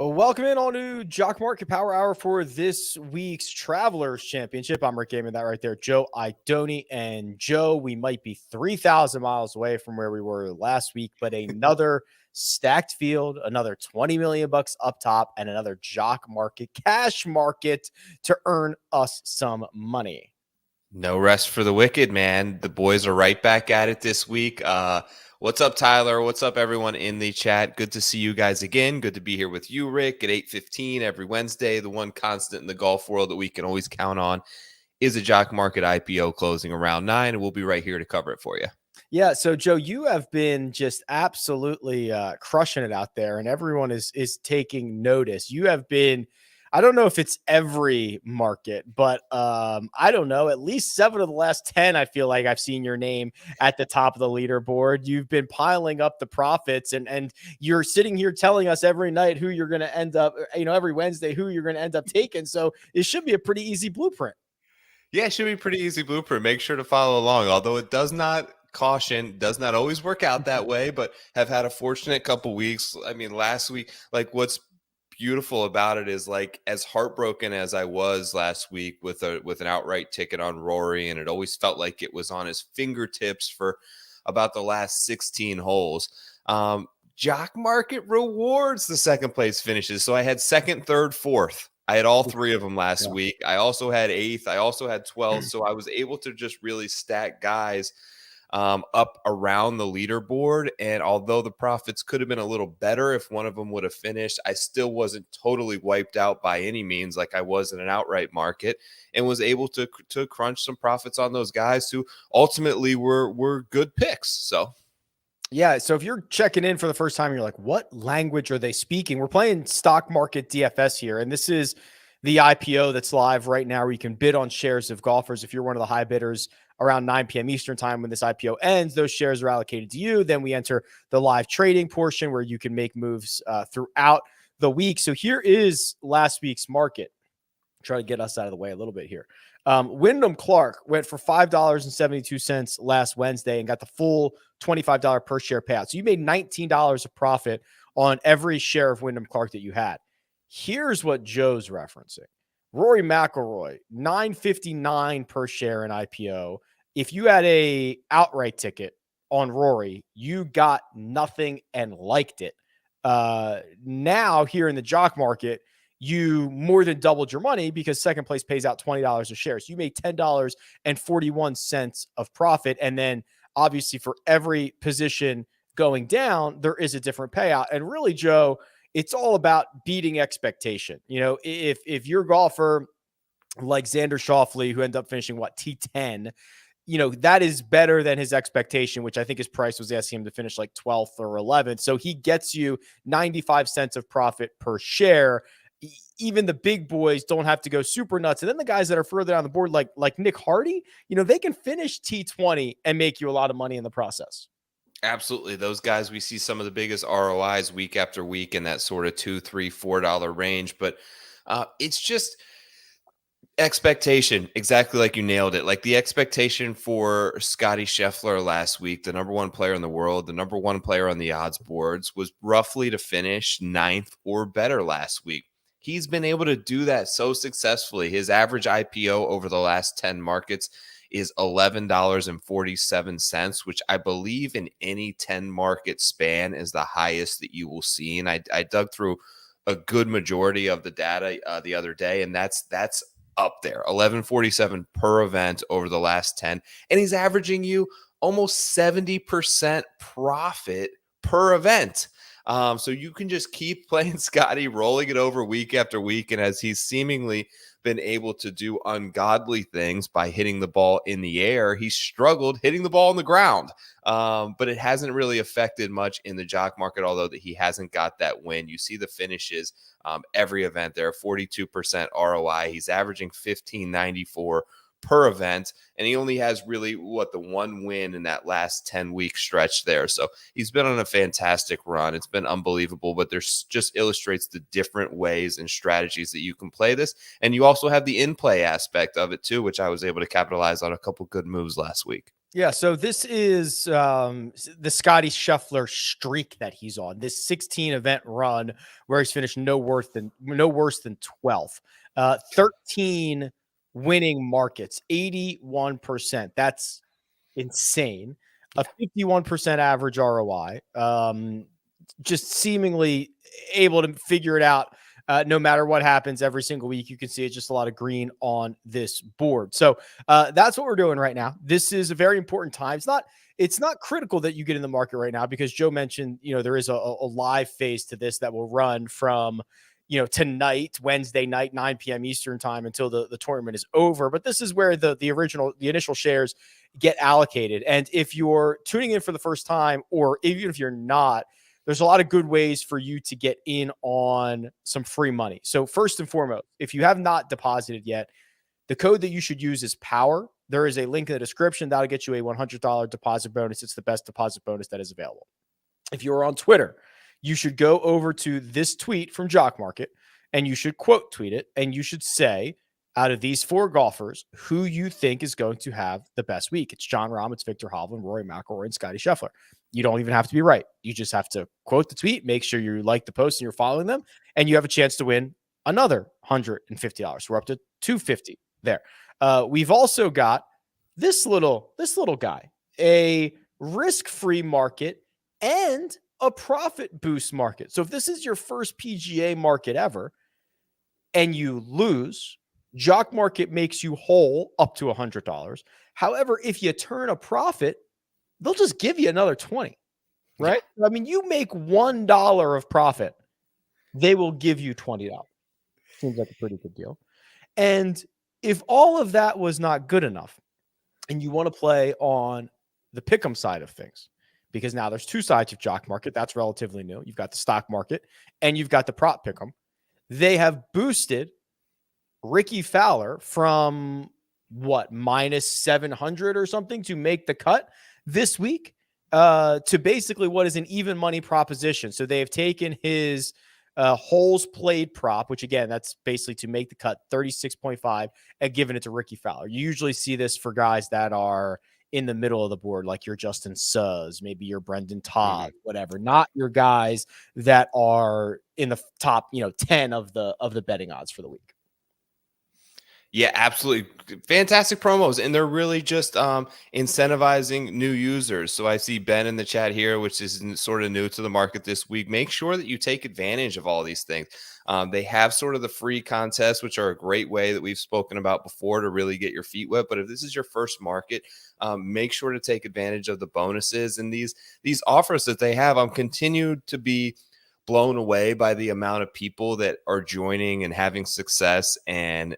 Well, welcome in all new Jock Market Power Hour for this week's Travelers Championship. I'm Rick Gaiman, that right there. Joe Idoni, and Joe, we might be 3,000 miles away from where we were last week, but another stacked field, another 20 million bucks up top, and another Jock Market cash market to earn us some money. No rest for the wicked, man. The boys are right back at it this week. What's up, Tyler? What's up, everyone in the chat? Good to see you guys again. Good to be here with you, Rick, at 8:15 every Wednesday. The one constant in the golf world that we can always count on is a Jock Market IPO closing around 9, and we'll be right here to cover it for you. Yeah, so Joe, you have been just absolutely crushing it out there, and everyone is taking notice. You have been, I don't know if it's every market, but I don't know, at least 7 of the last 10, I feel like I've seen your name at the top of the leaderboard. You've been piling up the profits, and you're sitting here telling us every night who you're going to end up, every Wednesday, who you're going to end up taking. So it should be a pretty easy blueprint. Yeah, it should be a pretty easy blueprint. Make sure to follow along, although it does not always work out that way, but have had a fortunate couple weeks. I mean, last week, like, what's beautiful about it is, like, as heartbroken as I was last week with an outright ticket on Rory, and it always felt like it was on his fingertips for about the last 16 holes. Jock Market rewards the second place finishes. So I had second, third, fourth. I had all 3 of them last week. I also had 8th. I also had 12th. So I was able to just really stack guys up around the leaderboard. And although the profits could have been a little better if one of them would have finished, I still wasn't totally wiped out by any means like I was in an outright market, and was able to crunch some profits on those guys who ultimately were good picks. So yeah, so if you're checking in for the first time, you're like, what language are they speaking? We're playing stock market DFS here, and this is the IPO that's live right now where you can bid on shares of golfers. If you're one of the high bidders around 9 p.m. Eastern time when this IPO ends, those shares are allocated to you. Then we enter the live trading portion where you can make moves throughout the week. So here is last week's market. Try to get us out of the way a little bit here. Wyndham Clark went for $5.72 last Wednesday and got the full $25 per share payout. So you made $19 of profit on every share of Wyndham Clark that you had. Here's what Joe's referencing. Rory McIlroy, $9.59 per share in IPO. If you had a outright ticket on Rory, you got nothing and liked it. Now here in the Jock Market, you more than doubled your money because second place pays out $20 a share. So you made $10.41 of profit. And then obviously for every position going down, there is a different payout. And really, Joe, it's all about beating expectation. If your golfer like Xander Schauffele, who ended up finishing T10, that is better than his expectation, which I think his price was asking him to finish like 12th or 11th. So he gets you 95 cents of profit per share. Even the big boys don't have to go super nuts. And then the guys that are further down the board, like Nick Hardy, they can finish T20 and make you a lot of money in the process. absolutely, those guys, we see some of the biggest ROIs week after week in that sort of $2, $3, $4 range. But it's just expectation, exactly like you nailed it. Like the expectation for Scotty Scheffler last week, the number 1 player in the world, the number 1 player on the odds boards, was roughly to finish 9th or better last week. He's been able to do that so successfully. His average IPO over the last 10 markets is $11.47, which I believe in any 10 market span is the highest that you will see. And I dug through a good majority of the data the other day, and that's up there, $11.47 per event over the last 10. And he's averaging you almost 70% profit per event. So you can just keep playing Scotty, rolling it over week after week. And as he's seemingly been able to do ungodly things by hitting the ball in the air, he struggled hitting the ball on the ground. But it hasn't really affected much in the Jock Market, although that he hasn't got that win. You see the finishes every event there, 42% ROI. He's averaging $15.94 per event, and he only has really the 1 win in that last 10-week stretch there. So he's been on a fantastic run. It's been unbelievable, but there's just illustrates the different ways and strategies that you can play this. And you also have the in-play aspect of it too, which I was able to capitalize on a couple good moves last week. Yeah, so this is the Scotty Scheffler streak that he's on. This 16 event run where he's finished no worse than 12th. 13 winning markets, 81%. That's insane. A 51% average ROI. Just seemingly able to figure it out no matter what happens every single week. You can see it's just a lot of green on this board. So that's what we're doing right now. This is a very important time. It's not critical that you get in the market right now because Joe mentioned, there is a live phase to this that will run from, tonight, Wednesday night, 9 p.m. Eastern time until the tournament is over. But this is where the initial shares get allocated. And if you're tuning in for the first time, or even if you're not, there's a lot of good ways for you to get in on some free money. So first and foremost, if you have not deposited yet, the code that you should use is POWER. There is a link in the description that'll get you a $100 deposit bonus. It's the best deposit bonus that is available. If you're on Twitter, you should go over to this tweet from Jock Market and you should quote tweet it. And you should say, out of these 4 golfers, who you think is going to have the best week. It's Jon Rahm, it's Viktor Hovland, Rory McIlroy, and Scotty Scheffler. You don't even have to be right. You just have to quote the tweet, make sure you like the post and you're following them, and you have a chance to win another $150. We're up to $250 there. We've also got this little guy, a risk-free market and a profit boost market. So if this is your first PGA market ever and you lose, Jock Market makes you whole up to $100. However, if you turn a profit, they'll just give you another 20, right? Yeah. I mean, you make $1 of profit, they will give you $20. Seems like a pretty good deal. And if all of that was not good enough and you want to play on the pick'em side of things, because now there's 2 sides of Jock Market, that's relatively new. You've got the stock market and you've got the prop pick'em. They have boosted Ricky Fowler from minus 700 or something to make the cut this week to basically what is an even money proposition. So they have taken his holes played prop, which again, that's basically to make the cut, 36.5, and given it to Ricky Fowler. You usually see this for guys that are in the middle of the board, like your Justin Suggs, maybe your Brendan Todd, whatever, not your guys that are in the top, 10 of the betting odds for the week. Yeah, absolutely. Fantastic promos. And they're really just incentivizing new users. So I see Ben in the chat here, which is sort of new to the market this week. Make sure that you take advantage of all these things. They have sort of the free contests, which are a great way that we've spoken about before to really get your feet wet. But if this is your first market, make sure to take advantage of the bonuses and these offers that they have. I'm continued to be blown away by the amount of people that are joining and having success and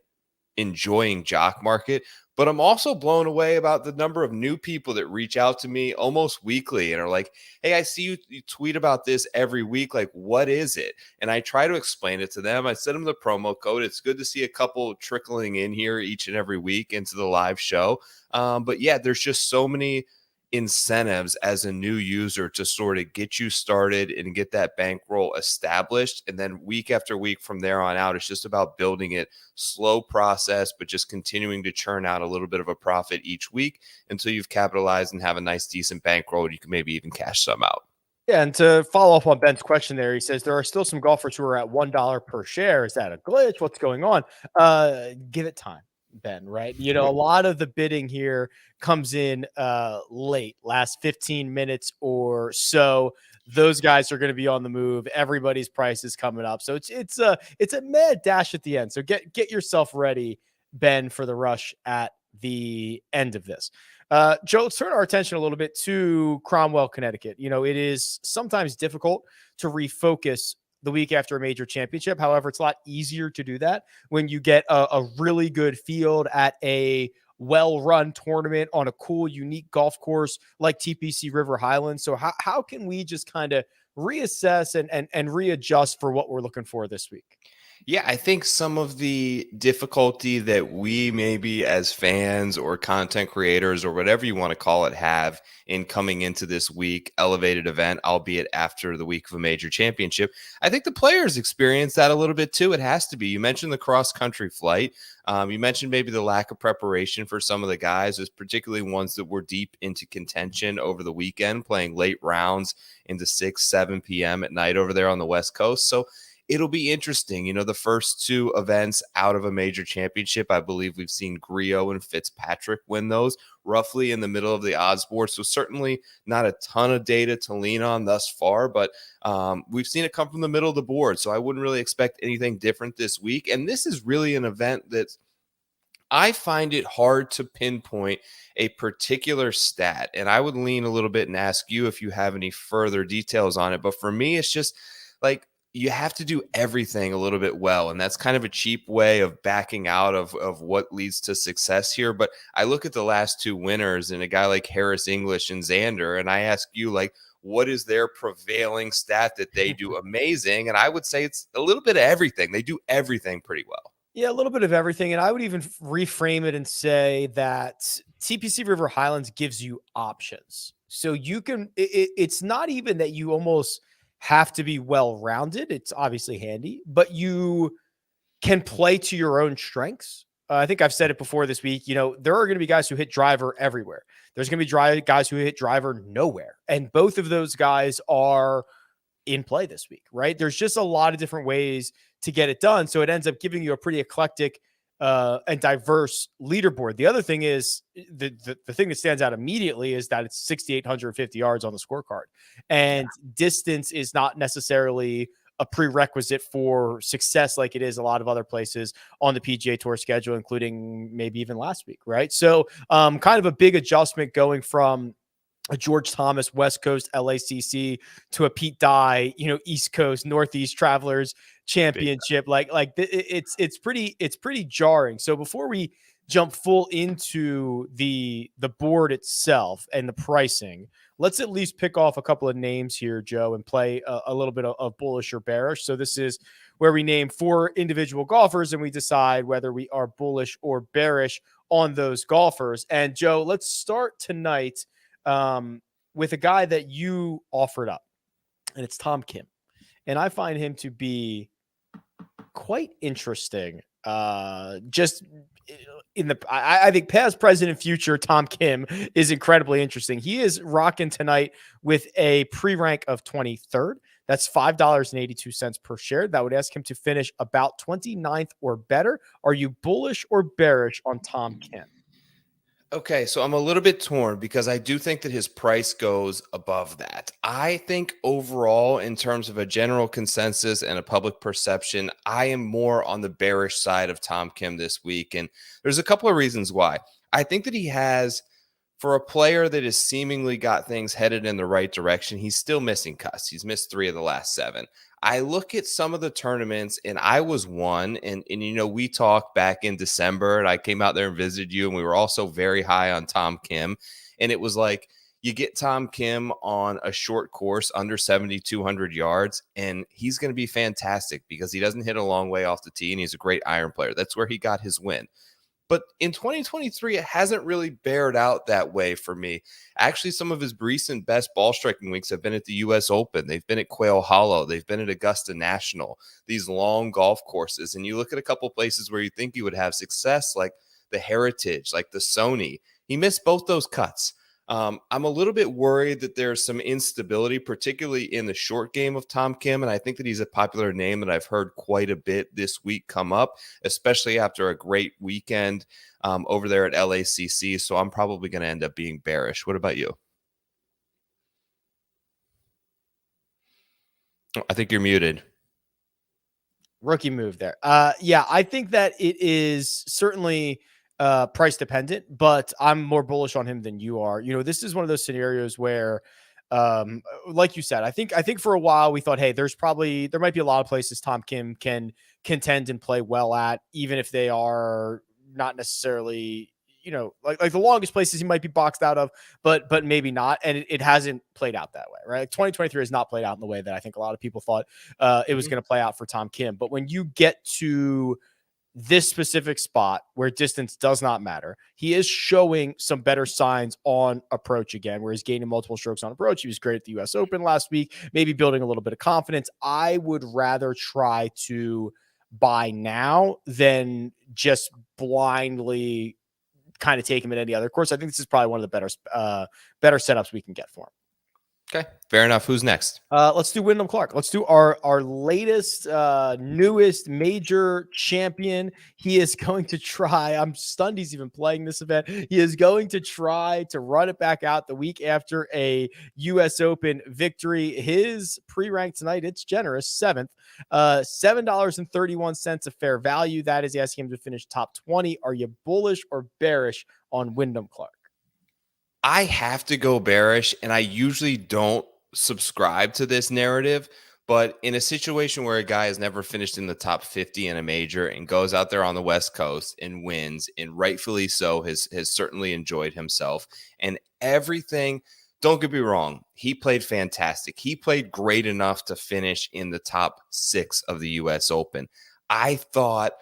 enjoying Jock Market, but I'm also blown away about the number of new people that reach out to me almost weekly and are like, hey, I see you tweet about this every week. Like, what is it? And I try to explain it to them. I send them the promo code. It's good to see a couple trickling in here each and every week into the live show. But yeah, there's just so many incentives as a new user to sort of get you started and get that bankroll established. And then week after week from there on out, it's just about building it, slow process, but just continuing to churn out a little bit of a profit each week until you've capitalized and have a nice, decent bankroll. And you can maybe even cash some out. Yeah, and to follow up on Ben's question there, he says there are still some golfers who are at $1 per share. Is that a glitch? What's going on? Give it time, Ben, right? A lot of the bidding here comes in late, last 15 minutes or so. Those guys are going to be on the move. Everybody's price is coming up. So it's a mad dash at the end. So get yourself ready, Ben, for the rush at the end of this. Joe, let's turn our attention a little bit to Cromwell, Connecticut. It is sometimes difficult to refocus the week after a major championship. However, it's a lot easier to do that when you get a really good field at a well-run tournament on a cool, unique golf course like TPC River Highlands. So how can we just kind of reassess and readjust for what we're looking for this week? Yeah, I think some of the difficulty that we maybe as fans or content creators or whatever you want to call it have in coming into this week elevated event, albeit after the week of a major championship, I think the players experience that a little bit too. It has to be. You mentioned the cross country flight. You mentioned maybe the lack of preparation for some of the guys, is particularly ones that were deep into contention over the weekend, playing late rounds into 6, 7 p.m. at night over there on the West Coast. So it'll be interesting. You know, the first two events out of a major championship, I believe we've seen Griot and Fitzpatrick win those roughly in the middle of the odds board. So certainly not a ton of data to lean on thus far, but we've seen it come from the middle of the board. So I wouldn't really expect anything different this week. And this is really an event that I find it hard to pinpoint a particular stat. And I would lean a little bit and ask you if you have any further details on it. But for me, it's just like, you have to do everything a little bit well. And that's kind of a cheap way of backing out of what leads to success here. But I look at the last two winners and a guy like Harris English and Xander, and I ask you, like, what is their prevailing stat that they do amazing? And I would say it's a little bit of everything. They do everything pretty well. Yeah, a little bit of everything. And I would even reframe it and say that TPC River Highlands gives you options. So you can, it's not even that you almost have to be well rounded. It's obviously handy, but you can play to your own strengths. I think I've said it before this week. You know, there are going to be guys who hit driver everywhere. There's going to be guys who hit driver nowhere. And both of those guys are in play this week, right? There's just a lot of different ways to get it done. So it ends up giving you a pretty eclectic and diverse leaderboard. The other thing is the thing that stands out immediately is that it's 6,850 yards on the scorecard, and distance is not necessarily a prerequisite for success like it is a lot of other places on the PGA Tour schedule, including maybe even last week, right? So kind of a big adjustment going from a George Thomas West Coast LACC to a Pete Dye, you know, East Coast Northeast Travelers Championship. It's pretty jarring. So before we jump full into the board itself and the pricing, let's at least pick off a couple of names here, Joe, and play a little bit of bullish or bearish. So this is where we name 4 individual golfers and we decide whether we are bullish or bearish on those golfers. And Joe, let's start tonight with a guy that you offered up, and it's Tom Kim. And I find him to be quite interesting. Just in the, I think past, present, and future, Tom Kim is incredibly interesting. He is rocking tonight with a pre-rank of 23rd. That's $5.82 per share. That would ask him to finish about 29th or better. Are you bullish or bearish on Tom Kim? Okay, so I'm a little bit torn because I do think that his price goes above that. I think overall, in terms of a general consensus and a public perception, I am more on the bearish side of Tom Kim this week. And there's a couple of reasons why. I think that he has, for a player that has seemingly got things headed in the right direction, he's still missing cuts. He's missed 3 of the last 7. I look at some of the tournaments, and I was one, and you know, we talked back in December, and I came out there and visited you, and we were also very high on Tom Kim, and it was like, you get Tom Kim on a short course under 7,200 yards, and he's going to be fantastic because he doesn't hit a long way off the tee, and he's a great iron player. That's where he got his win. But in 2023, it hasn't really bared out that way for me. Actually, some of his recent best ball striking weeks have been at the U.S. Open. They've been at Quail Hollow. They've been at Augusta National, these long golf courses. And you look at a couple places where you think you would have success, like the Heritage, like the Sony. He missed both those cuts. I'm a little bit worried that there's some instability, particularly in the short game of Tom Kim. And I think that he's a popular name that I've heard quite a bit this week come up, especially after a great weekend over there at LACC. So I'm probably going to end up being bearish. What about you? I think you're muted. Rookie move there. Yeah, I think that it is certainly price dependent, but I'm more bullish on him than you are. You know, this is one of those scenarios where like you said, I think for a while we thought, hey, there might be a lot of places Tom Kim can contend and play well at, even if they are not necessarily, like the longest places he might be boxed out of, but maybe not. And it hasn't played out that way, right? Like 2023 has not played out in the way that I think a lot of people thought it was going to play out for Tom Kim. But when you get to this specific spot where distance does not matter, he is showing some better signs on approach again, where he's gaining multiple strokes on approach. He was great at the US Open last week, maybe building a little bit of confidence. I would rather try to buy now than just blindly kind of take him at any other course. I think this is probably one of the better setups we can get for him. Okay, fair enough. Who's next? Let's do Wyndham Clark. Let's do our latest, newest major champion. He is going to try. I'm stunned he's even playing this event. He is going to try to run it back out the week after a U.S. Open victory. His pre-rank tonight, it's generous, 7th, $7.31 of fair value. That is asking him to finish top 20. Are you bullish or bearish on Wyndham Clark? I have to go bearish, and I usually don't subscribe to this narrative, but in a situation where a guy has never finished in the top 50 in a major and goes out there on the West Coast and wins, and rightfully so, has certainly enjoyed himself and everything. Don't get me wrong. He played fantastic. He played great enough to finish in the top 6 of the U.S. Open. I thought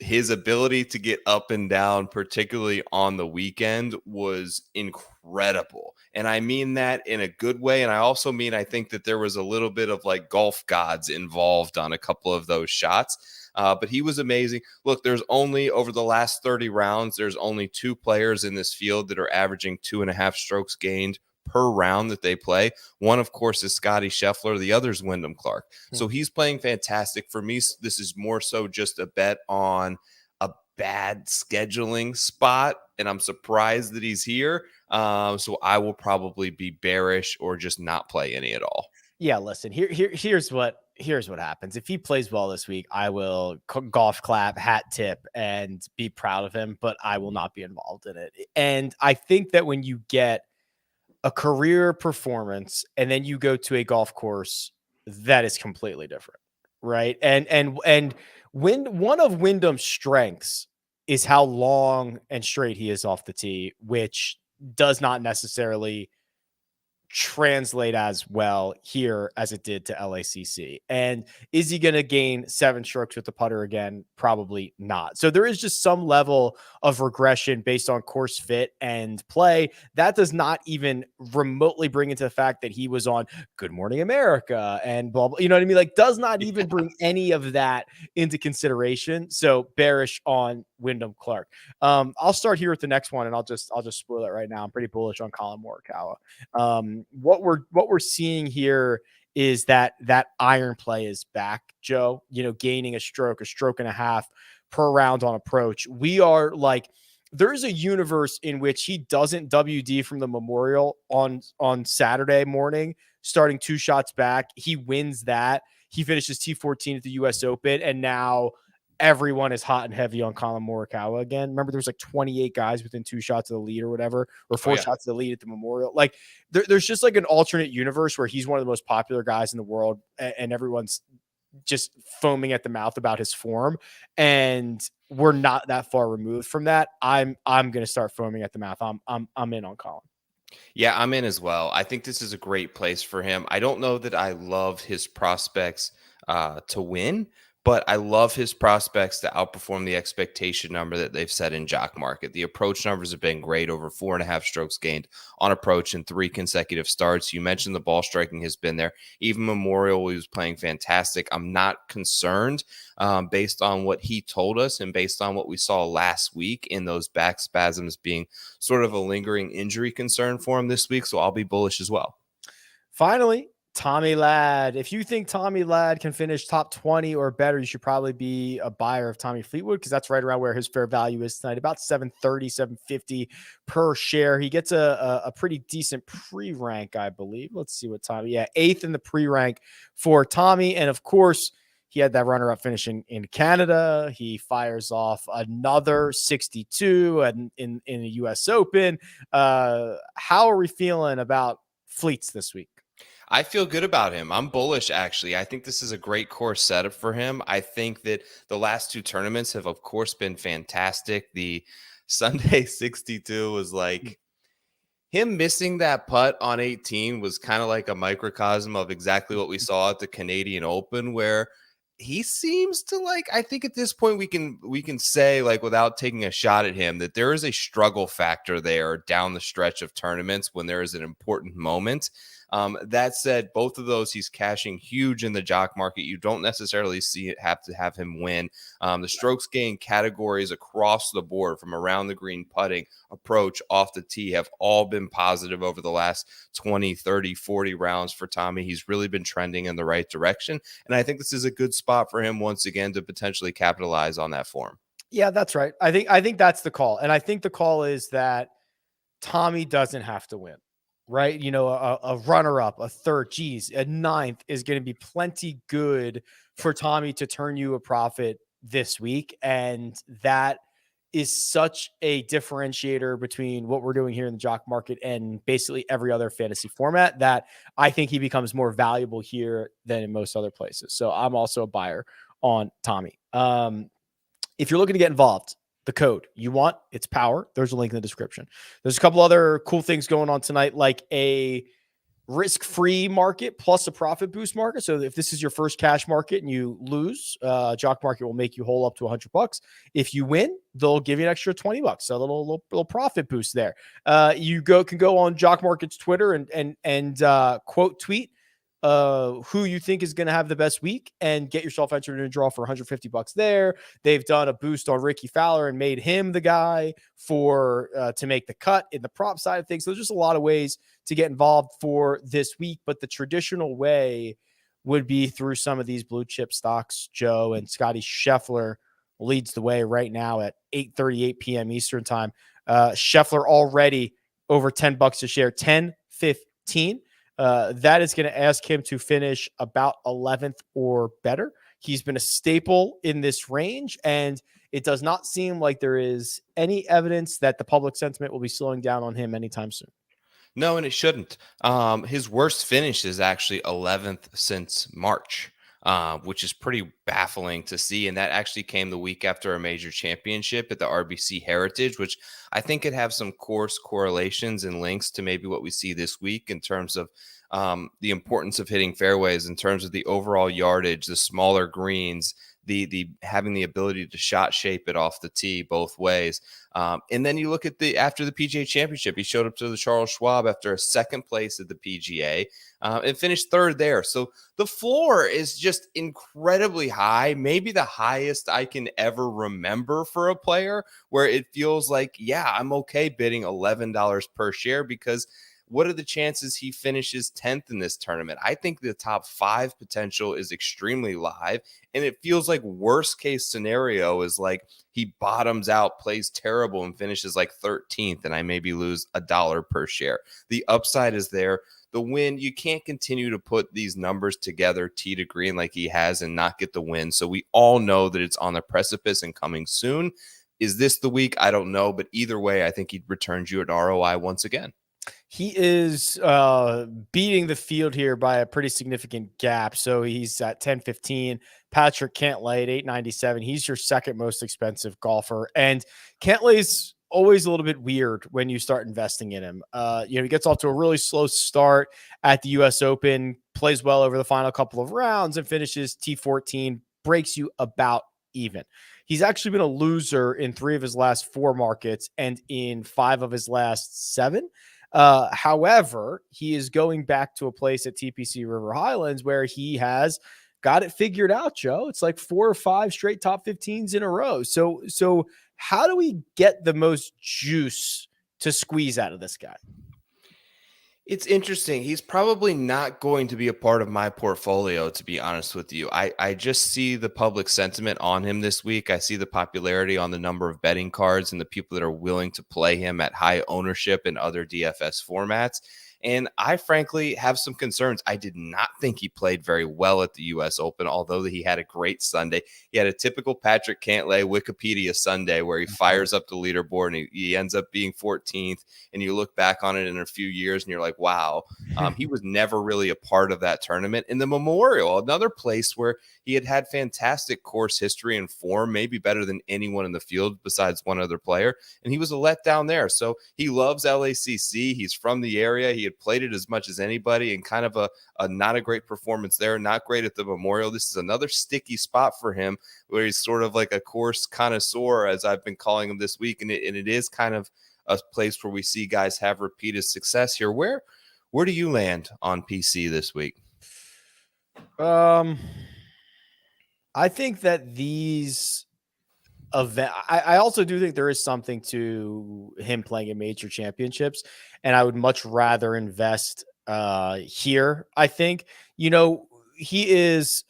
his ability to get up and down, particularly on the weekend, was incredible. And I mean that in a good way. And I also mean, I think that there was a little bit of like golf gods involved on a couple of those shots. But he was amazing. Look, there's only, over the last 30 rounds, there's only 2 players in this field that are averaging 2.5 strokes gained per round that they play. One, of course, is Scotty Scheffler. The other is Wyndham Clark. So he's playing fantastic. For me, this is more so just a bet on a bad scheduling spot, and I'm surprised that he's here. So I will probably be bearish or just not play any at all. Yeah, listen, here's what happens. If he plays well this week, I will golf clap, hat tip, and be proud of him, but I will not be involved in it. And I think that when you get a career performance and then you go to a golf course, that is completely different, right? And one of Wyndham's strengths is how long and straight he is off the tee, which does not necessarily translate as well here as it did to LACC. And is he going to gain 7 strokes with the putter again? Probably not. So there is just some level of regression based on course fit and play. That does not even remotely bring into the fact that he was on Good Morning America and blah, blah, you know what I mean? Like, does not even bring any of that into consideration. So bearish on Wyndham Clark. I'll start here with the next one, and I'll just spoil it right now. I'm pretty bullish on Collin Morikawa. What we're seeing here is that iron play is back, Joe, gaining a stroke and a half per round on approach. We are like, there's a universe in which he doesn't WD from the Memorial on Saturday morning, starting 2 shots back. He wins that. He finishes T14 at the US Open, and now everyone is hot and heavy on Collin Morikawa again. Remember, there was like 28 guys within 2 shots of the lead or whatever, or 4 shots of the lead at the Memorial. Like, there's just like an alternate universe where he's one of the most popular guys in the world, and everyone's just foaming at the mouth about his form. And we're not that far removed from that. I'm going to start foaming at the mouth. I'm in on Collin. Yeah, I'm in as well. I think this is a great place for him. I don't know that I love his prospects to win, but I love his prospects to outperform the expectation number that they've set in Jock Market. The approach numbers have been great, over 4.5 strokes gained on approach in 3 consecutive starts. You mentioned the ball striking has been there. Even Memorial, he was playing fantastic. I'm not concerned based on what he told us and based on what we saw last week in those back spasms being sort of a lingering injury concern for him this week. So I'll be bullish as well. Finally, Tommy Ladd. If you think Tommy Ladd can finish top 20 or better, you should probably be a buyer of Tommy Fleetwood, because that's right around where his fair value is tonight, about $730, $750 per share. He gets a pretty decent pre-rank, I believe. Let's see what Tommy, 8th in the pre-rank for Tommy. And of course, he had that runner-up finish in Canada. He fires off another 62 in the U.S. Open. How are we feeling about Fleets this week? I feel good about him. I'm bullish, actually. I think this is a great course setup for him. I think that the last 2 tournaments have, of course, been fantastic. The Sunday 62 was like him missing that putt on 18 was kind of like a microcosm of exactly what we saw at the Canadian Open, where he seems to like, I think at this point we can say, like, without taking a shot at him, that there is a struggle factor there down the stretch of tournaments when there is an important moment. That said, both of those he's cashing huge in the jock market. You don't necessarily see it have to have him win. The strokes gain categories across the board, from around the green, putting, approach, off the tee, have all been positive over the last 20, 30, 40 rounds for Tommy. He's really been trending in the right direction. And I think this is a good spot for him once again to potentially capitalize on that form. Yeah, that's right. I think that's the call. And I think the call is that Tommy doesn't have to win. Right. You know, a runner up, a third, geez, a ninth is going to be plenty good for Tommy to turn you a profit this week. And that is such a differentiator between what we're doing here in the jock market and basically every other fantasy format, that I think he becomes more valuable here than in most other places. So I'm also a buyer on Tommy. If you're looking to get involved, the code you want, it's power. There's a link in the description. There's a couple other cool things going on tonight, like a risk-free market plus a profit boost market. So if this is your first cash market and you lose, jock market will make you whole up to $100. If you win, they'll give you an extra $20. So a little profit boost there. You can go on Jock Market's Twitter and quote tweet who you think is going to have the best week and get yourself entered in a draw for $150 there. They've done a boost on Ricky Fowler and made him the guy for to make the cut in the prop side of things. So there's just a lot of ways to get involved for this week, but the traditional way would be through some of these blue chip stocks, Joe, and Scotty Scheffler leads the way right now at 8:38 p.m. Eastern time. Scheffler already over $10 a share, 10.15. That is going to ask him to finish about 11th or better. He's been a staple in this range, and it does not seem like there is any evidence that the public sentiment will be slowing down on him anytime soon. No, and it shouldn't. His worst finish is actually 11th since March, which is pretty baffling to see. And that actually came the week after a major championship at the RBC Heritage, which I think could have some course correlations and links to maybe what we see this week in terms of the importance of hitting fairways, in terms of the overall yardage, the smaller greens, the having the ability to shot shape it off the tee both ways. And then you look at after the PGA Championship, he showed up to the Charles Schwab after a second place at the PGA and finished third there. So the floor is just incredibly high, maybe the highest I can ever remember for a player, where it feels like, yeah, I'm okay bidding $11 per share, because what are the chances he finishes 10th in this tournament? I think the top 5 potential is extremely live, and it feels like worst case scenario is like he bottoms out, plays terrible, and finishes like 13th, and I maybe lose $1 per share. The upside is there. The win, you can't continue to put these numbers together, tee to green, like he has, and not get the win. So we all know that it's on the precipice and coming soon. Is this the week? I don't know, but either way, I think he returns you an ROI once again. He is beating the field here by a pretty significant gap. So he's at 10.15. Patrick Cantlay at 8.97. He's your second most expensive golfer. And Cantlay's always a little bit weird when you start investing in him. He gets off to a really slow start at the US Open, plays well over the final couple of rounds, and finishes T14, breaks you about even. He's actually been a loser in 3 of his last 4 markets and in 5 of his last 7. However, he is going back to a place at TPC River Highlands where he has got it figured out, Joe. It's like 4 or 5 straight top 15s in a row. So how do we get the most juice to squeeze out of this guy? It's interesting. He's probably not going to be a part of my portfolio, to be honest with you. I just see the public sentiment on him this week. I see the popularity on the number of betting cards and the people that are willing to play him at high ownership in other DFS formats. And I frankly have some concerns. I did not think he played very well at the U.S. Open, although he had a great Sunday. He had a typical Patrick Cantlay Wikipedia Sunday where he fires up the leaderboard and he ends up being 14th. And you look back on it in a few years and you're like, wow, he was never really a part of that tournament. In the Memorial, another place where he had fantastic course history and form, maybe better than anyone in the field besides one other player. And he was a letdown there. So he loves LACC. He's from the area. He had played it as much as anybody, and kind of a not a great performance there. Not great at the Memorial. This is another sticky spot for him where he's sort of like a course connoisseur, as I've been calling him this week. And it is kind of a place where we see guys have repeated success here. Where do you land on PC this week? I think that these event, I also do think there is something to him playing in major championships, and I would much rather invest here. I think, he is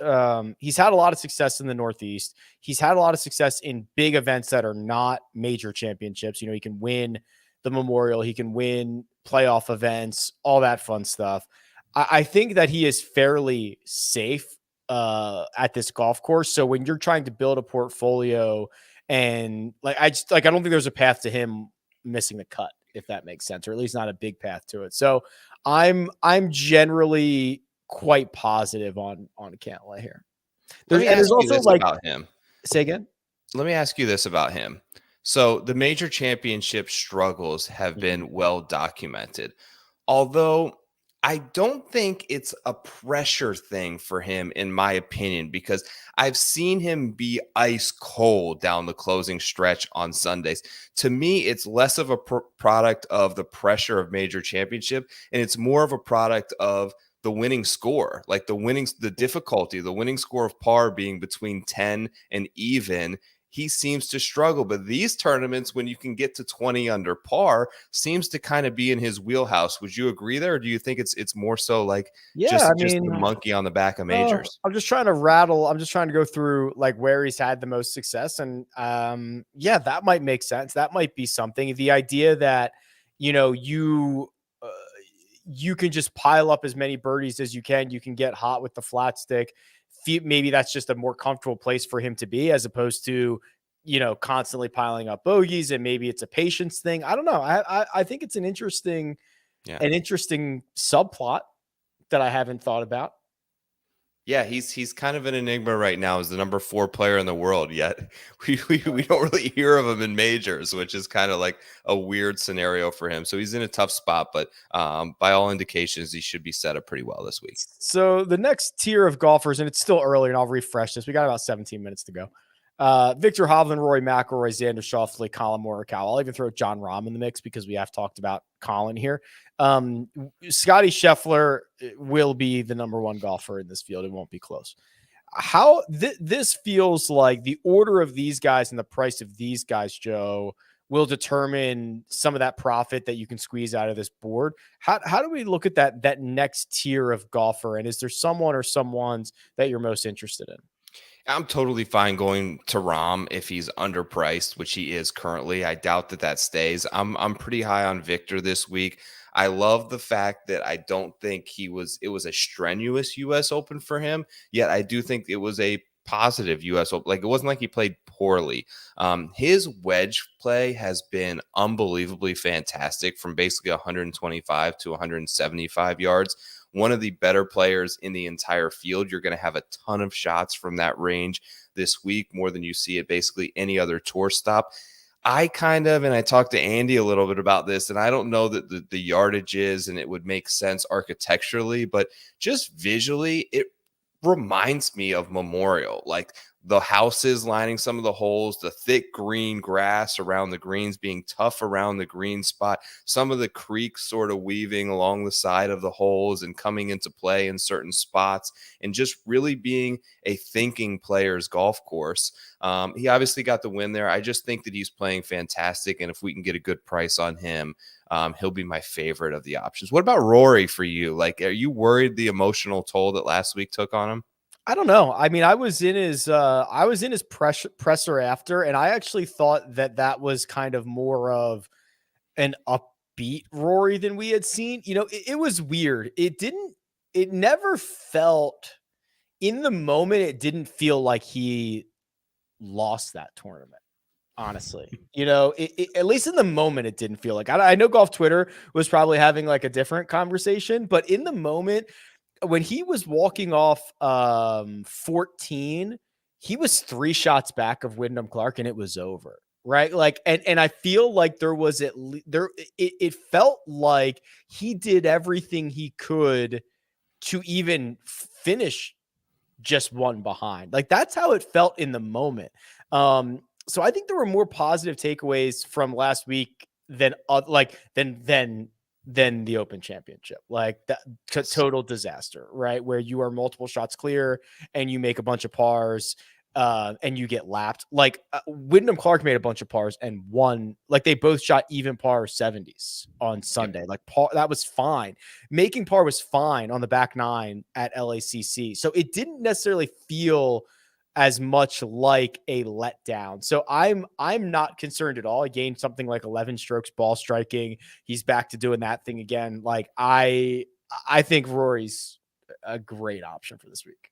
he's had a lot of success in the Northeast. He's had a lot of success in big events that are not major championships. He can win the Memorial, he can win playoff events, all that fun stuff. I think that he is fairly safe at this golf course. So when you're trying to build a portfolio, and I don't think there's a path to him missing the cut, if that makes sense, or at least not a big path to it. So I'm generally quite positive on Cantlay here. There's also about him. Say again. Let me ask you this about him. So the major championship struggles have been well documented, although I don't think it's a pressure thing for him, in my opinion, because I've seen him be ice cold down the closing stretch on Sundays. To me, it's less of a product of the pressure of major championship, and it's more of a product of the winning score, like the difficulty, the winning score of par being between 10 and even. He seems to struggle, but these tournaments, when you can get to 20 under par, seems to kind of be in his wheelhouse. Would you agree there? Or do you think it's more so like just the monkey on the back of majors? I'm just trying to go through like where he's had the most success. And that might make sense. That might be something. The idea that, you can just pile up as many birdies as you can. You can get hot with the flat stick. Maybe that's just a more comfortable place for him to be, as opposed to, constantly piling up bogeys, and maybe it's a patience thing. I don't know. I think it's an interesting subplot that I haven't thought about. Yeah, he's kind of an enigma right now as the number 4 player in the world, yet we don't really hear of him in majors, which is kind of like a weird scenario for him. So he's in a tough spot, but by all indications, he should be set up pretty well this week. So the next tier of golfers, and it's still early, and I'll refresh this. We got about 17 minutes to go. Victor Hovland, Rory McIlroy, Xander Schauffele, Colin Morikawa. I'll even throw John Rahm in the mix because we have talked about Colin here. Scotty Scheffler will be the number 1 golfer in this field. It won't be close. How this feels like the order of these guys and the price of these guys, Joe, will determine some of that profit that you can squeeze out of this board. How do we look at that next tier of golfer? And is there someone or someones that you're most interested in? I'm totally fine going to Rahm if he's underpriced, which he is currently. I doubt that stays. I'm pretty high on Victor this week. I love the fact that I don't think it was a strenuous U.S. Open for him, yet I do think it was a positive U.S. Open. Like, it wasn't like he played poorly. His wedge play has been unbelievably fantastic, from basically 125 to 175 yards. One of the better players in the entire field. You're going to have a ton of shots from that range this week, more than you see at basically any other tour stop. I talked to Andy a little bit about this, and I don't know that the yardage is, and it would make sense architecturally, but just visually, it reminds me of Memorial. Like, the houses lining some of the holes, the thick green grass around the greens being tough around the green spot, some of the creeks sort of weaving along the side of the holes and coming into play in certain spots, and just really being a thinking player's golf course. He obviously got the win there. I just think that he's playing fantastic, and if we can get a good price on him, he'll be my favorite of the options. What about Rory for you? Like, are you worried the emotional toll that last week took on him? I don't know. I mean, I was in his presser after, and I actually thought that was kind of more of an beat Rory than we had seen. It was weird. It never felt in the moment. It didn't feel like he lost that tournament. Honestly, at least in the moment, it didn't feel like. I know Golf Twitter was probably having like a different conversation, but in the moment when he was walking off 14, he was 3 shots back of Wyndham Clark and it was over. Right. Like, and I feel like there was it felt like he did everything he could to even finish just one behind. Like, that's how it felt in the moment. So I think there were more positive takeaways from last week than the Open Championship. Like, that total disaster, right? Where you are multiple shots clear and you make a bunch of pars, and you get lapped. Like, Wyndham Clark made a bunch of pars and won. Like, they both shot even par 70s on Sunday. Yep. Like, par, that was fine. Making par was fine on the back 9 at LACC. So it didn't necessarily feel as much like a letdown. So I'm not concerned at all. He gained something like 11 strokes ball striking. He's back to doing that thing again. Like, I think Rory's a great option for this week.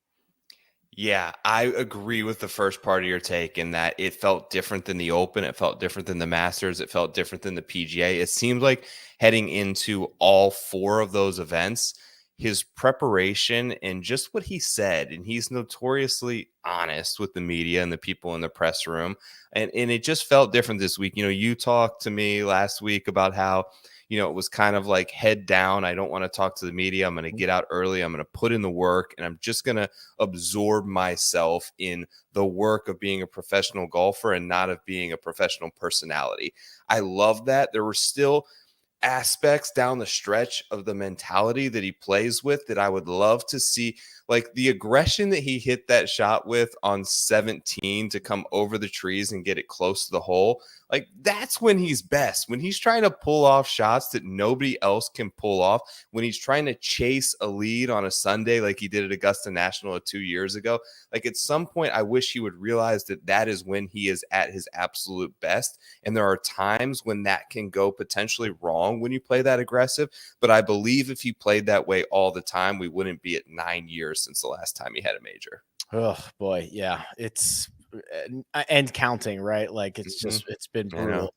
Yeah, I agree with the first part of your take in that it felt different than the Open. It felt different than the Masters. It felt different than the PGA. It seemed like heading into all 4 of those events, his preparation and just what he said, and he's notoriously honest with the media and the people in the press room. And it just felt different this week. You talked to me last week about how, it was kind of like head down. I don't want to talk to the media. I'm going to get out early. I'm going to put in the work, and I'm just going to absorb myself in the work of being a professional golfer and not of being a professional personality. I love that. There were still aspects down the stretch of the mentality that he plays with that I would love to see, like the aggression that he hit that shot with on 17 to come over the trees and get it close to the hole. Like, that's when he's best, when he's trying to pull off shots that nobody else can pull off, when he's trying to chase a lead on a Sunday like he did at Augusta National 2 years ago. Like, at some point, I wish he would realize that that is when he is at his absolute best. And there are times when that can go potentially wrong when you play that aggressive. But I believe if he played that way all the time, we wouldn't be at 9 years since the last time he had a major. Oh boy. Yeah. It's and counting, right? Like, it's just, it's been brutal.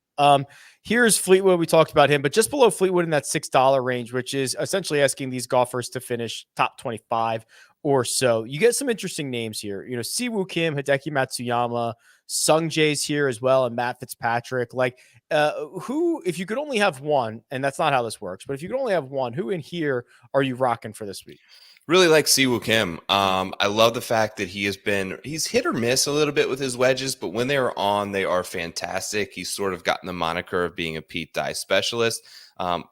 Here's Fleetwood. We talked about him, but just below Fleetwood in that $6 range, which is essentially asking these golfers to finish top 25 or so. You get some interesting names here. Siwoo Kim, Hideki Matsuyama, Sung Jae's here as well, and Matt Fitzpatrick. Like, who, if you could only have one, and that's not how this works, but if you could only have one, who in here are you rocking for this week? Really like Siwoo Kim. I love the fact that he's hit or miss a little bit with his wedges, but when they are on, they are fantastic. He's sort of gotten the moniker of being a Pete Dye specialist.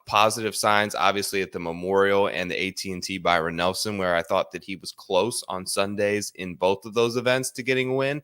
Positive signs, obviously, at the Memorial and the AT&T Byron Nelson, where I thought that he was close on Sundays in both of those events to getting a win.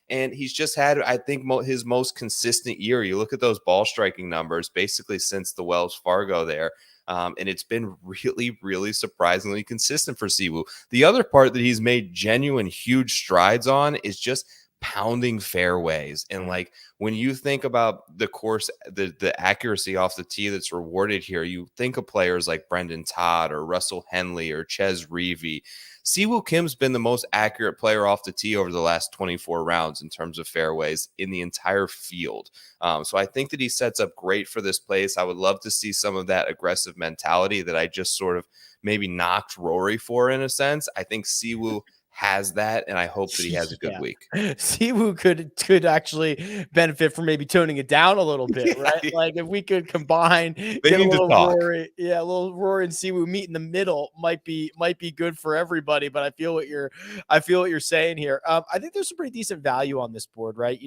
And he's just had, I think, his most consistent year. You look at those ball striking numbers, basically since the Wells Fargo there. And it's been really, really surprisingly consistent for Siwoo. The other part that he's made genuine huge strides on is just pounding fairways. And like, when you think about the course, the accuracy off the tee that's rewarded here, you think of players like Brendan Todd or Russell Henley or Ches Reavie. Siwoo Kim's been the most accurate player off the tee over the last 24 rounds in terms of fairways in the entire field. So I think that he sets up great for this place. I would love to see some of that aggressive mentality that I just sort of maybe knocked Rory for, in a sense. I think Siwoo has that, and I hope that he has a good week. Siwoo could actually benefit from maybe toning it down a little bit, right? Yeah. Like, if we could combine, they need to talk. Rory, a little Rory and Siwoo meet in the middle might be good for everybody. But I feel what you're saying here. I think there's some pretty decent value on this board, right?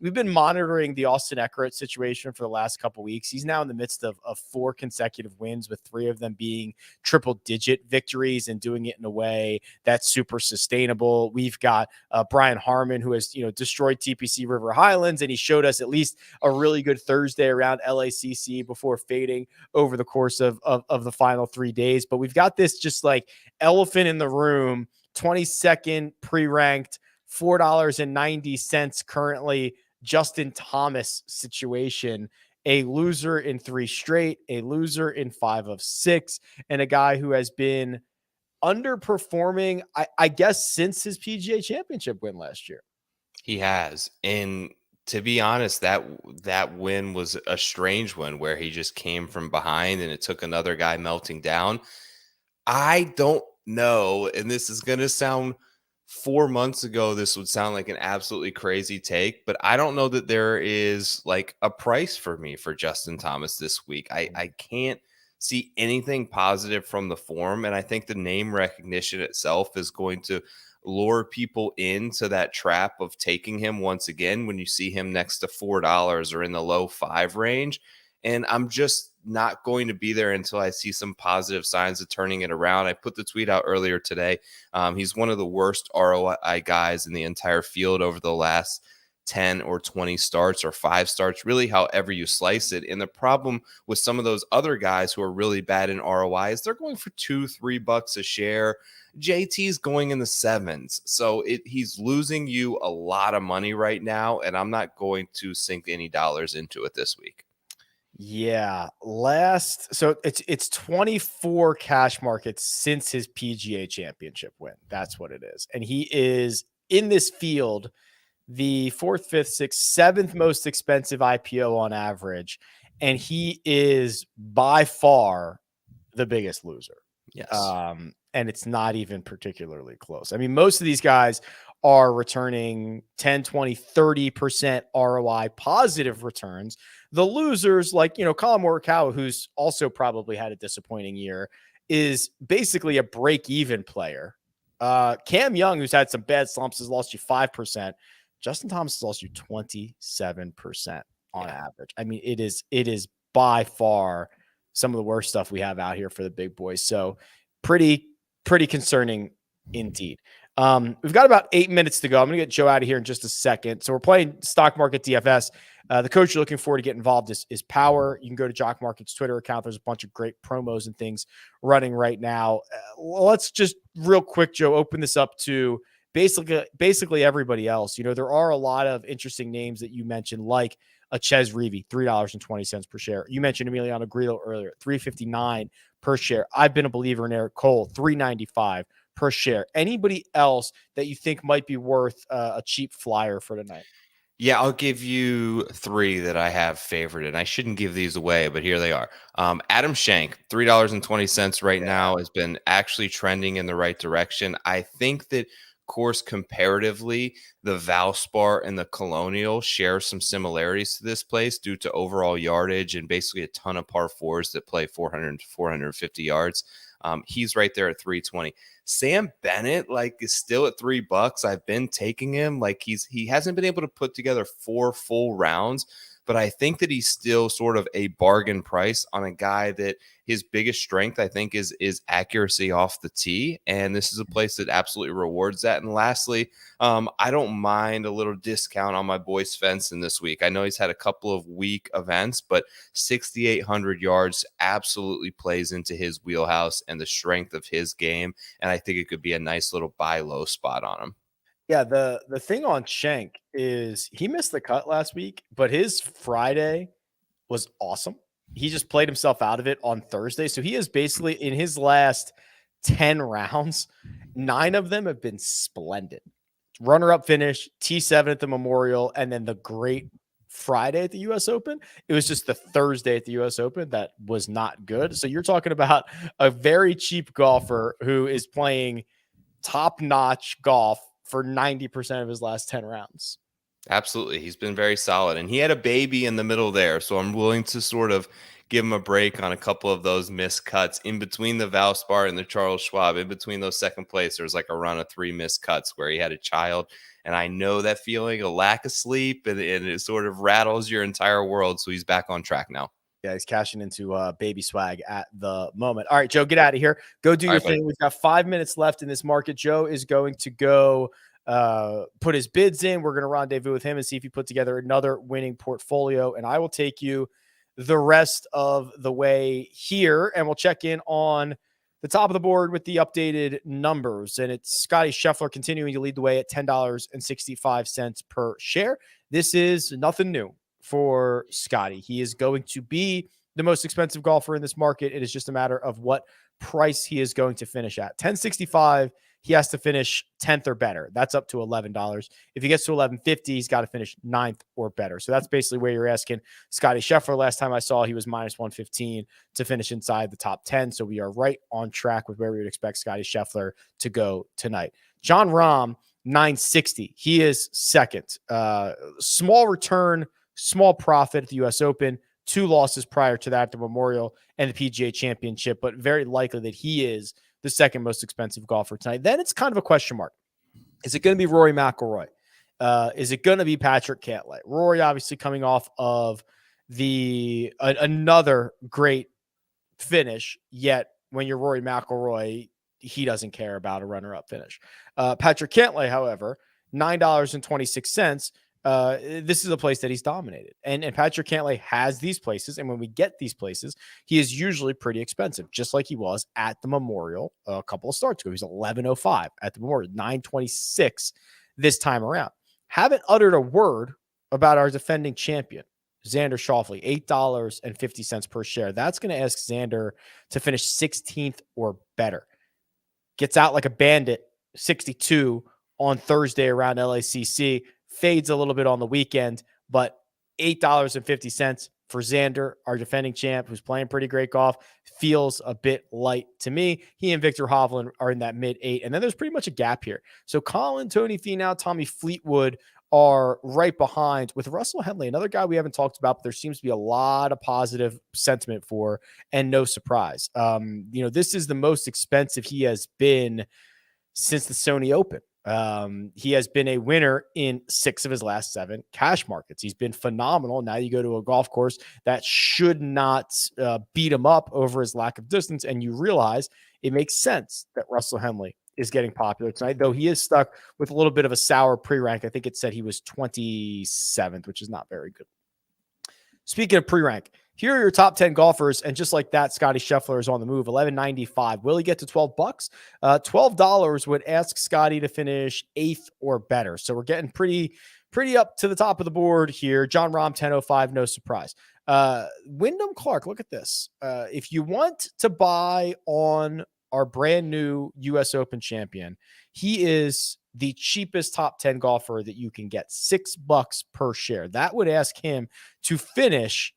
We've been monitoring the Austin Eckert situation for the last couple of weeks. He's now in the midst of 4 consecutive wins, with 3 of them being triple-digit victories, and doing it in a way that's super sustainable. We've got Brian Harmon, who has destroyed TPC River Highlands, and he showed us at least a really good Thursday around LACC before fading over the course of the final 3 days. But we've got this just like elephant in the room, 22nd pre-ranked, $4.90 currently, Justin Thomas situation. a loser in 3 straight, a loser in 5 of 6, and a guy who has been underperforming, I guess, since his PGA Championship win last year. He has. And to be honest, that win was a strange one where he just came from behind and it took another guy melting down. I don't know, and this is going to sound 4 months ago, this would sound like an absolutely crazy take, but I don't know that there is like a price for me for Justin Thomas this week. I can't see anything positive from the form, and I think the name recognition itself is going to lure people into that trap of taking him once again when you see him next to $4 or in the low 5 range. And I'm just not going to be there until I see some positive signs of turning it around. I put the tweet out earlier today. He's one of the worst ROI guys in the entire field over the last 10 or 20 starts or 5 starts, really however you slice it. And the problem with some of those other guys who are really bad in ROI is they're going for $2-3 a share. JT's going in the 7s. So he's losing you a lot of money right now, and I'm not going to sink any dollars into it this week. Yeah, so it's 24 cash markets since his PGA Championship win. That's what it is. And he is in this field the 4th, 5th, 6th, 7th most expensive IPO on average, and he is by far the biggest loser. Yes. And it's not even particularly close. I mean, most of these guys are returning 10, 20, 30% ROI positive returns. The losers, like, Colin Morikawa, who's also probably had a disappointing year, is basically a break-even player. Cam Young, who's had some bad slumps, has lost you 5%. Justin Thomas has lost you 27% on average. I mean, it is by far some of the worst stuff we have out here for the big boys. So pretty concerning indeed. We've got about 8 minutes to go. I'm going to get Joe out of here in just a second. So we're playing Stock Market DFS. The coach you're looking for to get involved is Power. You can go to Jock Market's Twitter account. There's a bunch of great promos and things running right now. Let's just real quick, Joe, open this up to basically everybody else. There are a lot of interesting names that you mentioned, like a Ches Reavie, $3.20 per share. You mentioned Emiliano Grillo earlier, $3.59 per share. I've been a believer in Eric Cole, $3.95 per share. Anybody else that you think might be worth a cheap flyer for tonight? Yeah, I'll give you 3 that I have favored, and I shouldn't give these away, but here they are. Adam Schenk, $3.20 right now, has been actually trending in the right direction. I think that course comparatively, the Valspar and the Colonial share some similarities to this place due to overall yardage and basically a ton of par 4s that play 400 to 450 yards. He's right there at 320. Sam Bennett, is still at $3. I've been taking him. He hasn't been able to put together 4 full rounds, but I think that he's still sort of a bargain price on a guy that his biggest strength, I think, is accuracy off the tee. And this is a place that absolutely rewards that. And lastly, I don't mind a little discount on my boy Svensson this week. I know he's had a couple of weak events, but 6,800 yards absolutely plays into his wheelhouse and the strength of his game. And I think it could be a nice little buy low spot on him. Yeah, the thing on Schenk is he missed the cut last week, but his Friday was awesome. He just played himself out of it on Thursday. So he is basically, in his last 10 rounds, 9 of them have been splendid. Runner-up finish, T7 at the Memorial, and then the great Friday at the U.S. Open. It was just the Thursday at the U.S. Open that was not good. So you're talking about a very cheap golfer who is playing top-notch golf for 90% of his last 10 rounds. Absolutely. He's been very solid, and he had a baby in the middle there. So I'm willing to sort of give him a break on a couple of those missed cuts in between the Valspar and the Charles Schwab. In between those second place, there was like a run of 3 missed cuts where he had a child. And I know that feeling, a lack of sleep, and it sort of rattles your entire world. So he's back on track now. Yeah, he's cashing into baby swag at the moment. All right, Joe, get out of here. Go do your thing. Buddy. We've got 5 minutes left in this market. Joe is going to go put his bids in. We're going to rendezvous with him and see if he put together another winning portfolio. And I will take you the rest of the way here, and we'll check in on the top of the board with the updated numbers. And it's Scotty Scheffler continuing to lead the way at $10.65 per share. This is nothing new for Scotty. He is going to be the most expensive golfer in this market. It is just a matter of what price he is going to finish at. 1065, he has to finish 10th or better. That's up to $11. If he gets to 1150, he's got to finish 9th or better. So that's basically where you're asking Scotty Scheffler. Last time I saw, he was minus 115 to finish inside the top 10. So we are right on track with where we would expect Scotty Scheffler to go tonight. Jon Rahm, 960. He is second. Small return, small profit at the U.S. Open. 2 losses prior to that, the Memorial and the PGA Championship, but very likely that he is the second most expensive golfer tonight. Then it's kind of a question mark. Is it going to be Rory McIlroy? Is it going to be Patrick Cantlay? Rory obviously coming off of another great finish, yet when you're Rory McIlroy, he doesn't care about a runner-up finish. Patrick Cantlay, however, $9.26. This is a place that he's dominated. And Patrick Cantlay has these places. And when we get these places, he is usually pretty expensive, just like he was at the Memorial a couple of starts ago. He was $11.05 at the Memorial, $9.26 this time around. Haven't uttered a word about our defending champion, Xander Schauffele, $8.50 per share. That's going to ask Xander to finish 16th or better. Gets out like a bandit, 62 on Thursday around LACC. Fades a little bit on the weekend, but $8.50 for Xander, our defending champ, who's playing pretty great golf, feels a bit light to me. He and Victor Hovland are in that mid-8, and then there's pretty much a gap here. So Colin, Tony Finau, Tommy Fleetwood are right behind with Russell Henley, another guy we haven't talked about, but there seems to be a lot of positive sentiment for, and no surprise. This is the most expensive he has been since the Sony Open. He has been a winner in 6 of his last 7 cash markets. He's been phenomenal. Now you go to a golf course that should not beat him up over his lack of distance, and you realize it makes sense that Russell Henley is getting popular tonight, though he is stuck with a little bit of a sour pre-rank. I think it said he was 27th, which is not very good. Speaking of pre-rank, here are your top 10 golfers, and just like that, Scotty Scheffler is on the move, $11.95. Will he get to $12? $12 would ask Scotty to finish 8th or better. So we're getting pretty up to the top of the board here. Jon Rahm, $10.05, no surprise. Wyndham Clark, look at this. If you want to buy on our brand new U.S. Open champion, he is the cheapest top 10 golfer that you can get, $6 per share. That would ask him to finish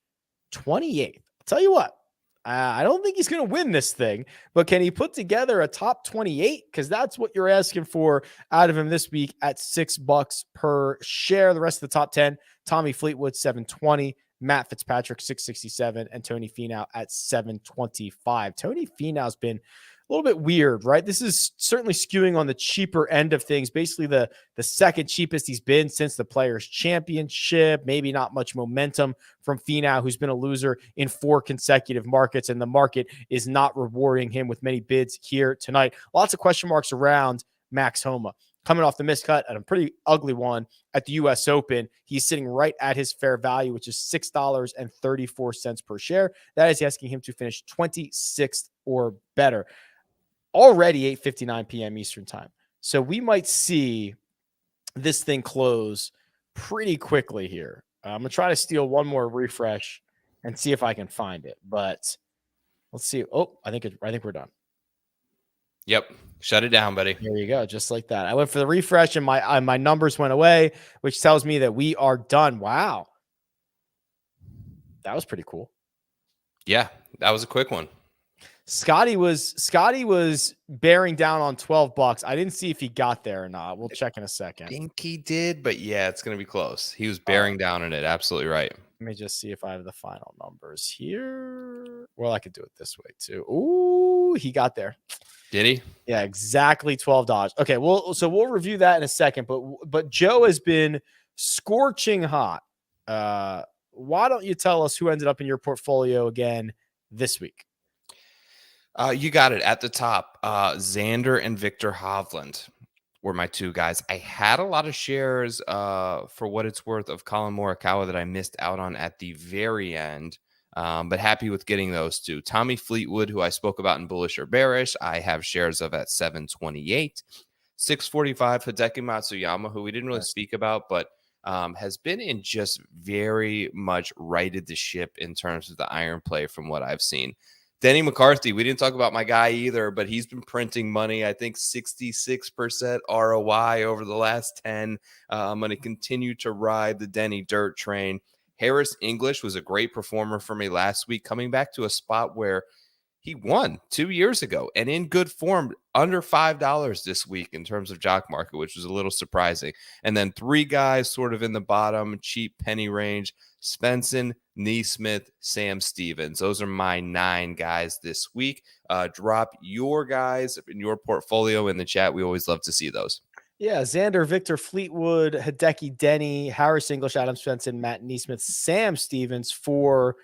28th. I'll tell you what, I don't think he's going to win this thing, but can he put together a top 28? Because that's what you're asking for out of him this week at $6 per share. The rest of the top 10, Tommy Fleetwood, $720, Matt Fitzpatrick, $667, and Tony Finau at $725. Tony Finau's been a little bit weird, right? This is certainly skewing on the cheaper end of things. Basically the second cheapest he's been since the Players Championship. Maybe not much momentum from Finau, who's been a loser in 4 consecutive markets, and the market is not rewarding him with many bids here tonight. Lots of question marks around Max Homa. Coming off the miscut at a pretty ugly one at the U.S. Open. He's sitting right at his fair value, which is $6.34 per share. That is asking him to finish 26th or better. Already 8:59 p.m. Eastern time. So we might see this thing close pretty quickly here. I'm going to try to steal one more refresh and see if I can find it. But let's see. Oh, I think we're done. Yep. Shut it down, buddy. There you go. Just like that. I went for the refresh and my numbers went away, which tells me that we are done. Wow. That was pretty cool. Yeah, that was a quick one. Scotty was bearing down on $12. I didn't see if he got there or not. We'll check in a second. I think he did, but yeah, it's going to be close. He was bearing down on it. Absolutely right. Let me just see if I have the final numbers here. Well, I could do it this way too. Ooh, he got there. Did he? Yeah, exactly $12. Okay, so we'll review that in a second. But Joe has been scorching hot. Why don't you tell us who ended up in your portfolio again this week? You got it at the top. Xander and Victor Hovland were my 2 guys. I had a lot of shares for what it's worth of Colin Morikawa that I missed out on at the very end, but happy with getting those 2. Tommy Fleetwood, who I spoke about in Bullish or Bearish, I have shares of at 728. 645 Hideki Matsuyama, who we didn't really speak about, but has been in just very much righted the ship in terms of the iron play from what I've seen. Denny McCarthy, we didn't talk about my guy either, but he's been printing money. I think 66% ROI over the last 10. I'm going to continue to ride the Denny dirt train. Harris English was a great performer for me last week, coming back to a spot where he won 2 years ago and in good form, under $5 this week in terms of Jock Market, which was a little surprising. And then 3 guys sort of in the bottom, cheap penny range: Svensson, Neesmith, Sam Stevens. Those are my 9 guys this week. Drop your guys in your portfolio in the chat. We always love to see those. Yeah, Xander, Victor, Fleetwood, Hideki, Denny, Harris English, Adam Svensson, Matt Neesmith, Sam Stevens for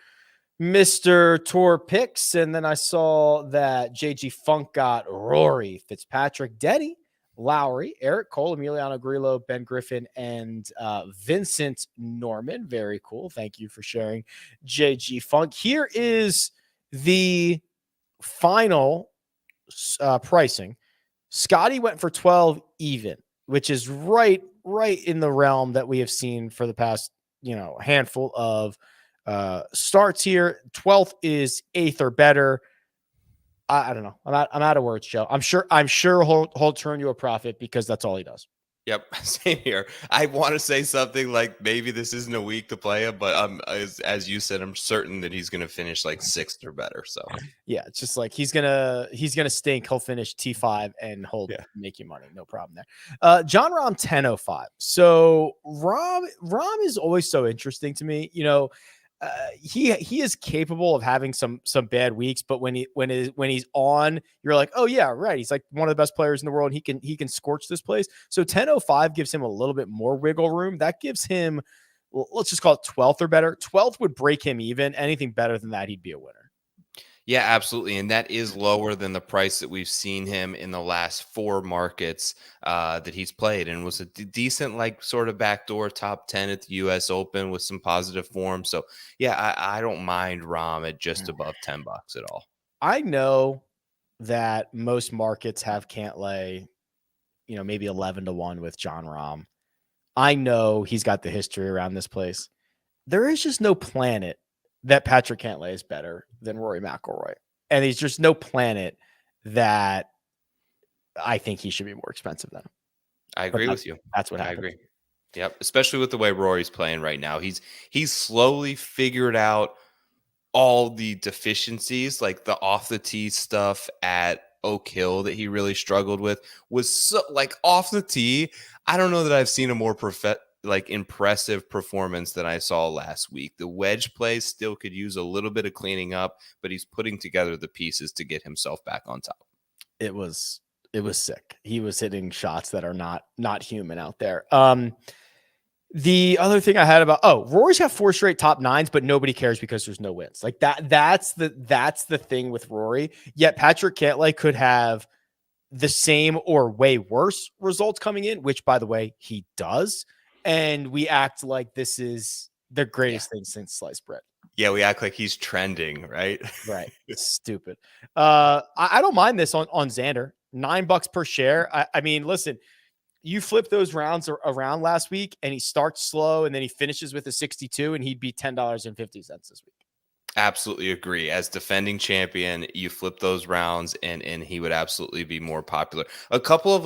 Mr. Tour Picks. And then I saw that JG Funk got Rory, Fitzpatrick, Denny, Lowry, Eric Cole, Emiliano Grillo, Ben Griffin, and Vincent Norman. Very cool. Thank you for sharing, JG Funk. Here is the final pricing. Scotty went for 12 even, which is right in the realm that we have seen for the past, handful of starts here. 12th is 8th or better. I don't know. I'm out of words, Joe. I'm sure he'll turn you a profit because that's all he does. Yep, same here. I want to say something like maybe this isn't a week to play him, but as you said, I'm certain that he's going to finish like 6th or better. So yeah, it's just like he's gonna stink. He'll finish T5 and he'll make you money, no problem there. John Rahm 1005. So Rahm is always so interesting to me. He is capable of having some bad weeks, but when he's on, you're like, oh yeah, right. He's like one of the best players in the world. And he can scorch this place. So 1005 gives him a little bit more wiggle room. That gives him, let's just call it 12th or better. 12th would break him even. Anything better than that, he'd be a winner. Yeah, absolutely. And that is lower than the price that we've seen him in the last 4 markets that he's played, and was a decent, like, sort of backdoor top 10 at the U.S. Open with some positive form. So, yeah, I don't mind Rahm at just above $10 at all. I know that most markets have Cantlay, maybe 11-1 with John Rahm. I know he's got the history around this place. There is just no planet that Patrick Cantlay is better than Rory McIlroy. And there's just no planet that I think he should be more expensive than him. I agree with you. That's what happens. I agree. Yep. Especially with the way Rory's playing right now. He's slowly figured out all the deficiencies, like the off the tee stuff at Oak Hill that he really struggled with was so, like, off the tee. I don't know that I've seen a more impressive performance than I saw last week. The wedge play still could use a little bit of cleaning up, but he's putting together the pieces to get himself back on top. It was sick. He was hitting shots that are not human out there. The other thing I had about, Rory's got 4 straight top 9s, but nobody cares because there's no wins. Like that's the thing with Rory. Yet Patrick Cantlay could have the same or way worse results coming in, which, by the way, he does. And we act like this is the greatest thing since sliced bread. Yeah, we act like he's trending, right? Right. It's stupid. I don't mind this on Xander. $9 per share. I mean, listen, you flip those rounds around last week and he starts slow and then he finishes with a 62 and he'd be $10.50 this week. Absolutely agree. As defending champion, you flip those rounds and he would absolutely be more popular. A couple of,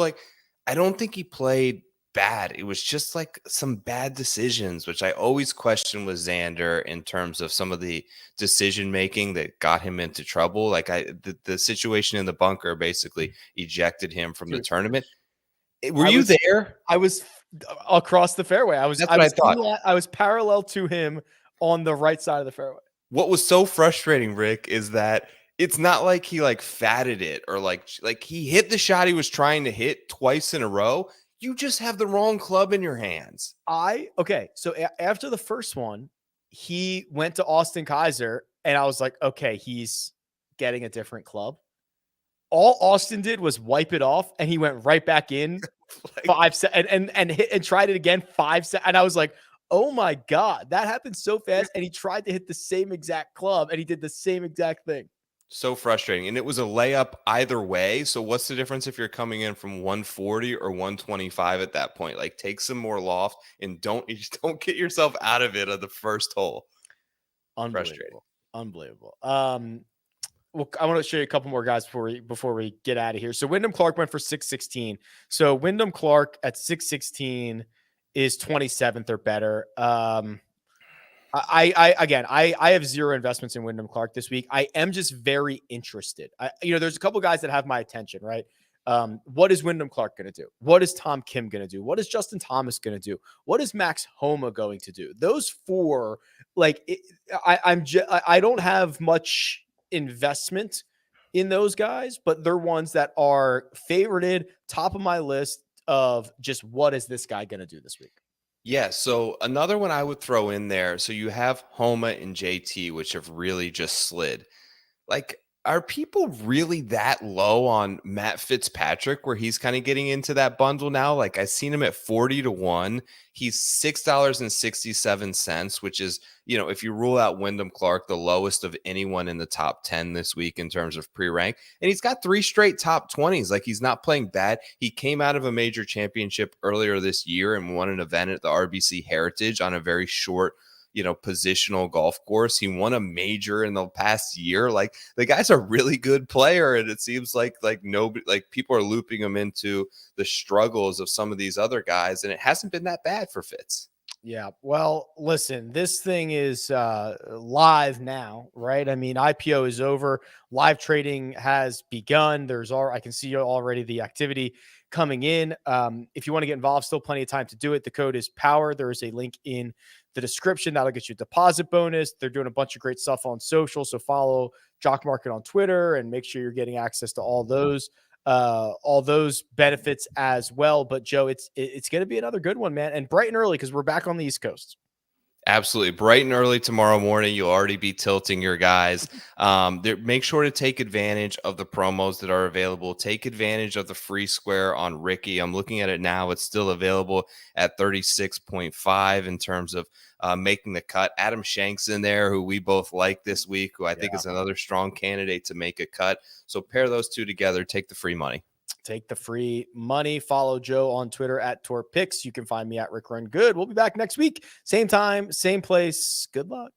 I don't think he played bad. It was just like some bad decisions, which I always question with Xander in terms of some of the decision making that got him into trouble. Like the situation in the bunker basically ejected him from the tournament. Were you there? I was across the fairway. That's what I thought. I was parallel to him on the right side of the fairway. What was so frustrating, Rick, is that it's not like he fatted it or like he hit the shot he was trying to hit twice in a row. You just have the wrong club in your hands. So after the first one, he went to Austin Kaiser and I was like, okay, he's getting a different club. All Austin did was wipe it off and he went right back in 5 seconds and hit and tried it again 5 seconds. And I was like, oh my God, that happened so fast. And he tried to hit the same exact club and he did the same exact thing. So frustrating. And it was a layup either way. So what's the difference if you're coming in from 140 or 125 at that point? Like, take some more loft and don't don't get yourself out of it at the first hole. Frustrating. Unbelievable. Well, I want to show you a couple more guys before we get out of here. So Wyndham Clark went for 616. So Wyndham Clark at 616 is 27th or better. I have zero investments in Wyndham Clark this week. I am just very interested. There's a couple guys that have my attention, right? What is Wyndham Clark going to do? What is Tom Kim going to do? What is Justin Thomas going to do? What is Max Homa going to do? Those four, I don't have much investment in those guys, but they're ones that are favorited, top of my list of just what is this guy going to do this week? Yeah, so another one I would throw in there. So you have Homa and JT, which have really just slid. Like, are people really that low on Matt Fitzpatrick where he's kind of getting into that bundle now? Like, I've seen him at 40-1. He's $6.67, which is, if you rule out Wyndham Clark, the lowest of anyone in the top 10 this week in terms of pre-rank. And he's got 3 straight top 20s. Like, he's not playing bad. He came out of a major championship earlier this year and won an event at the RBC Heritage on a very short positional golf course. He won a major in the past year. Like, the guy's a really good player, and it seems like nobody, like, people are looping him into the struggles of some of these other guys, and it hasn't been that bad for Fitz. Yeah. Well, listen, this thing is live now, right? I mean, IPO is over. Live trading has begun. I can see already the activity coming in. If you want to get involved, still plenty of time to do it. The code is POWER. There is a link in the description that'll get you a deposit bonus. They're doing a bunch of great stuff on social. So follow Jock Market on Twitter and make sure you're getting access to all those benefits as well. But Joe, it's going to be another good one, man. And bright and early, because we're back on the East Coast. Absolutely. Bright and early tomorrow morning. You'll already be tilting your guys. Make sure to take advantage of the promos that are available. Take advantage of the free square on Ricky. I'm looking at it now. It's still available at 36.5 in terms of making the cut. Adam Shank's in there, who we both like this week, who I think is another strong candidate to make a cut. So pair those two together. Take the free money. Take the free money. Follow Joe on Twitter at TorPicks. You can find me at RickRunGood. We'll be back next week. Same time, same place. Good luck.